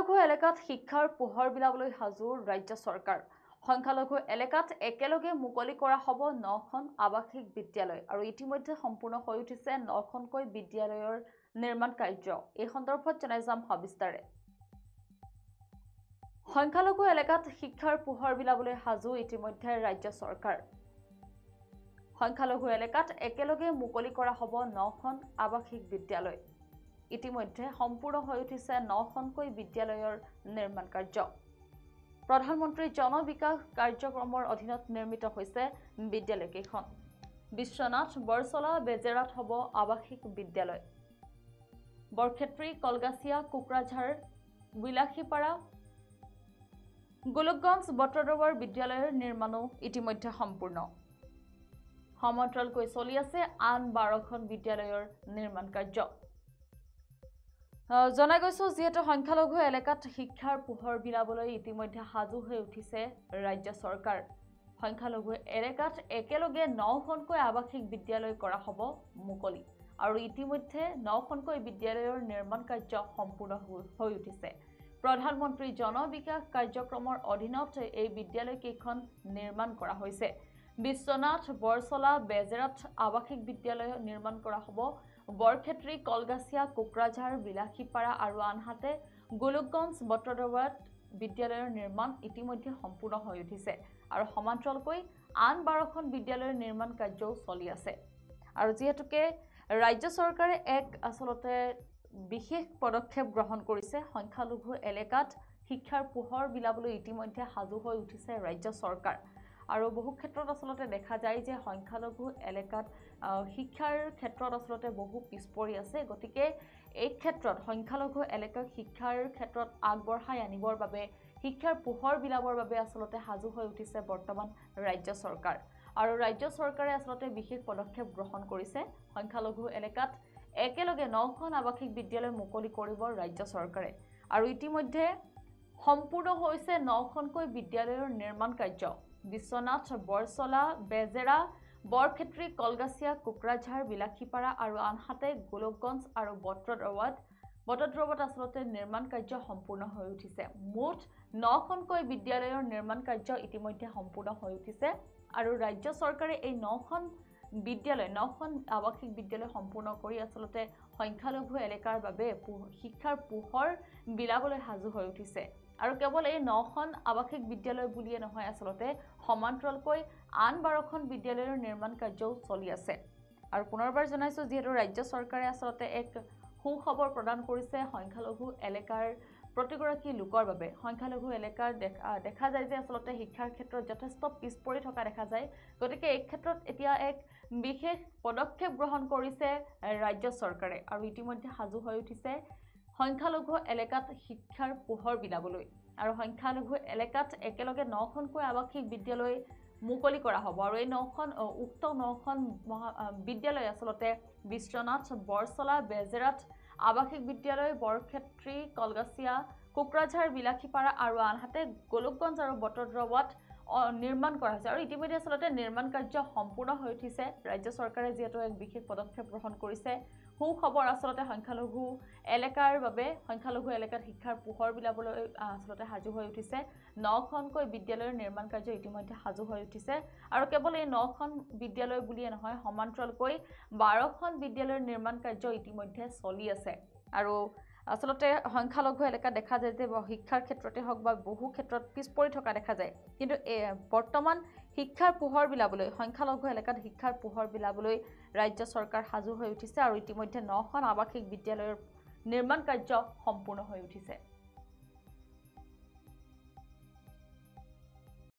সংখ্যালঘু এলেকাত শিক্ষাৰ পোহৰ বিলাবলৈ সাজু ৰাজ্য চৰকাৰ সংখ্যালঘু এলেকাত একেলগে মুকলি কৰা হ'ব 9খন আৱাসিক বিদ্যালয় আৰু ইতিমধ্যে সম্পূৰ্ণ হৈ উঠিছে 9খনকৈ বিদ্যালয়ৰ নিৰ্মাণ কাৰ্য এই সন্দৰ্ভত জনাই যাম সবিস্তাৰে সংখ্যালঘু এলেকাত শিক্ষাৰ পোহৰ বিলাবলৈ সাজু ইতিমধ্যে ৰাজ্য চৰকাৰ সংখ্যালঘু এলেকাত একেলগে মুকলি কৰা হ'ব 9খন আৱাসিক বিদ্যালয় ইতিমধ্যে সম্পূৰ্ণ হৈ উঠিছে 9খনকৈ বিদ্যালয়ৰ নিৰ্মাণ কাৰ্য প্ৰধানমন্ত্ৰী জন বিকাশ কাৰ্যক্ৰমৰ অধীনত নিৰ্মিত হৈছে বিদ্যালয়কেইখন বিশ্বনাথ বৰছলা বেজেৰাত হ'ব আৱাসিক বিদ্যালয় বৰক্ষেত্ৰী কলগাছিয়া কুকৰাঝাৰ বিলাসীপাৰা গোলকগঞ্জ বটদ্ৰৱাৰ বিদ্যালয়ৰ নিৰ্মাণো ইতিমধ্যে সম্পূৰ্ণ সমান্তৰালকৈ চলি আছে আন 12খন বিদ্যালয়ৰ নিৰ্মাণ কাৰ্য জনাই গৈছো যেহেতু সংখ্যালঘু এলেকাত শিক্ষাৰ পোহৰ বিলাবলৈ ইতিমধ্যে সাজু হৈ উঠিছে ৰাজ্য চৰকাৰ সংখ্যালঘু এলেকাত একেলগে 9খনকৈ আৱাসিক বিদ্যালয় কৰা হ'ব মুকলি আৰু ইতিমধ্যে 9খনকৈ বিদ্যালয়ৰ নিৰ্মাণ কাৰ্য সম্পূৰ্ণ হৈ উঠিছে প্ৰধানমন্ত্ৰী জন বিকাশ কাৰ্যক্ৰমৰ অধীনত এই বিদ্যালয়কেইখন নিৰ্মাণ কৰা হৈছে বিশ্বনাথ বৰছলা বেজেৰাত আৱাসিক বিদ্যালয় নিৰ্মাণ কৰা হ'ব বৰক্ষেত্ৰী কলগাছিয়া কুকৰাঝাৰ বিলাসীপাৰা আৰু আনহাতে গোলকগঞ্জ বটদ্ৰৱাৰত বিদ্যালয়ৰ নিৰ্মাণ ইতিমধ্যে সম্পূৰ্ণ হৈ উঠিছে আৰু সমান্তৰালকৈ আন 12খন বিদ্যালয়ৰ নিৰ্মাণ কাৰ্যও চলি আছে আৰু যেহেতুকে ৰাজ্য চৰকাৰে এক আসলতে বিশেষ পদক্ষেপ গ্ৰহণ কৰিছে সংখ্যালঘু এলেকাত শিক্ষাৰ পোহৰ বিলাবলৈ ইতিমধ্যে সাজু হৈ উঠিছে ৰাজ্য চৰকাৰ আৰু বহু ক্ষেত্ৰত আসলতে দেখা যায় যে সংখ্যালঘু এলেকাত শিক্ষাৰ ক্ষেত্ৰত আসলতে বহু পিছপৰি আছে গতিকে এই ক্ষেত্ৰত সংখ্যালঘু এলেকাক শিক্ষাৰ ক্ষেত্ৰত আগবঢ়াই আনিবৰ বাবে শিক্ষাৰ পোহৰ বিলাবৰ বাবে আসলতে সাজু হৈ উঠিছে বৰ্তমান ৰাজ্য চৰকাৰ আৰু ৰাজ্য চৰকাৰে আসলতে বিশেষ পদক্ষেপ গ্ৰহণ কৰিছে সংখ্যালঘু এলেকাত একেলগে 9খন আৱাসিক বিদ্যালয় মুকলি কৰিব ৰাজ্য চৰকাৰে আৰু ইতিমধ্যে সম্পূৰ্ণ হৈছে 9খনকৈ বিদ্যালয়ৰ নিৰ্মাণ কাৰ্য বিশ্বনাথ বৰছলা বেজেৰা বৰক্ষেত্ৰী কলগাছিয়া কুকৰাঝাৰ বিলাসীপাৰা আৰু আনহাতে গোলকগঞ্জ আৰু বটদ্ৰৱাৰত আসলতে নিৰ্মাণ কাৰ্য সম্পূৰ্ণ হৈ উঠিছে মুঠ 9খনকৈ বিদ্যালয়ৰ নিৰ্মাণ কাৰ্য ইতিমধ্যে সম্পূৰ্ণ হৈ উঠিছে আৰু ৰাজ্য চৰকাৰে এই 9খন আৱাসিক বিদ্যালয় সম্পূৰ্ণ কৰি আসলতে সংখ্যালঘু এলেকাৰ বাবে শিক্ষাৰ পোহৰ বিলাবলৈ সাজু হৈ উঠিছে আৰু কেৱল এই 9খন আৱাসিক বিদ্যালয় বুলিয়ে নহয় আসলতে সমান্তৰালকৈ আন 12খন বিদ্যালয়ৰ নিৰ্মাণ কাৰ্যও চলি আছে আৰু পুনৰবাৰ জনাইছো যেহেতু ৰাজ্য চৰকাৰে আসলতে এক সুখবৰ প্ৰদান কৰিছে সংখ্যালঘু এলেকাৰ প্ৰতিগৰাকী লোকৰ বাবে সংখ্যালঘু এলেকাৰ দেখা যায় যে আসলতে শিক্ষাৰ ক্ষেত্ৰত যথেষ্ট পিছপৰি থকা দেখা যায় গতিকে এই ক্ষেত্ৰত এতিয়া এক বিশেষ পদক্ষেপ গ্ৰহণ কৰিছে ৰাজ্য চৰকাৰে আৰু ইতিমধ্যে সাজু হৈ উঠিছে সংখ্যালঘু এলেকাত শিক্ষাৰ পোহৰ বিলাবলৈ আৰু সংখ্যালঘু এলেকাত একেলগে 9খনকৈ আৱাসিক বিদ্যালয় মুকলি কৰা হ'ব আৰু এই 9খন বিদ্যালয় আসলতে বিশ্বনাথ বৰছলা বেজেৰাত আৱাসিক বিদ্যালয় বৰক্ষেত্ৰী কলগাছিয়া কুকৰাঝাৰ বিলাসীপাৰা আৰু আনহাতে গোলকগঞ্জ আৰু বটদ্ৰৱাৰত নিৰ্মাণ কৰা হৈছে আৰু ইতিমধ্যে আসলতে নিৰ্মাণ কাৰ্য সম্পূৰ্ণ হৈ উঠিছে ৰাজ্য চৰকাৰে যেহেতু এক বিশেষ পদক্ষেপ গ্ৰহণ কৰিছে সুখবৰ আসলতে সংখ্যালঘু এলেকাৰ বাবে সংখ্যালঘু এলেকাত শিক্ষাৰ পোহৰ বিলাবলৈ আসলতে সাজু হৈ উঠিছে 9খনকৈ বিদ্যালয়ৰ নিৰ্মাণ কাৰ্য ইতিমধ্যে সাজু হৈ উঠিছে আৰু কেৱল এই 9খন বিদ্যালয় বুলিয়ে নহয় সমান্তৰালকৈ 12খন বিদ্যালয়ৰ নিৰ্মাণ কাৰ্য ইতিমধ্যে চলি আছে আৰু আসলতে সংখ্যালঘু এলেকাত দেখা যায় যে শিক্ষাৰ ক্ষেত্ৰতে হওক বা বহু ক্ষেত্ৰত পিছপৰি থকা দেখা যায় কিন্তু বৰ্তমান শিক্ষাৰ পোহৰ বিলাবলৈ সংখ্যালঘু এলেকাত শিক্ষাৰ পোহৰ বিলাবলৈ ৰাজ্য চৰকাৰ সাজু হৈ উঠিছে আৰু ইতিমধ্যে 9খন আৱাসিক বিদ্যালয়ৰ নিৰ্মাণ কাৰ্য সম্পূৰ্ণ হৈ উঠিছে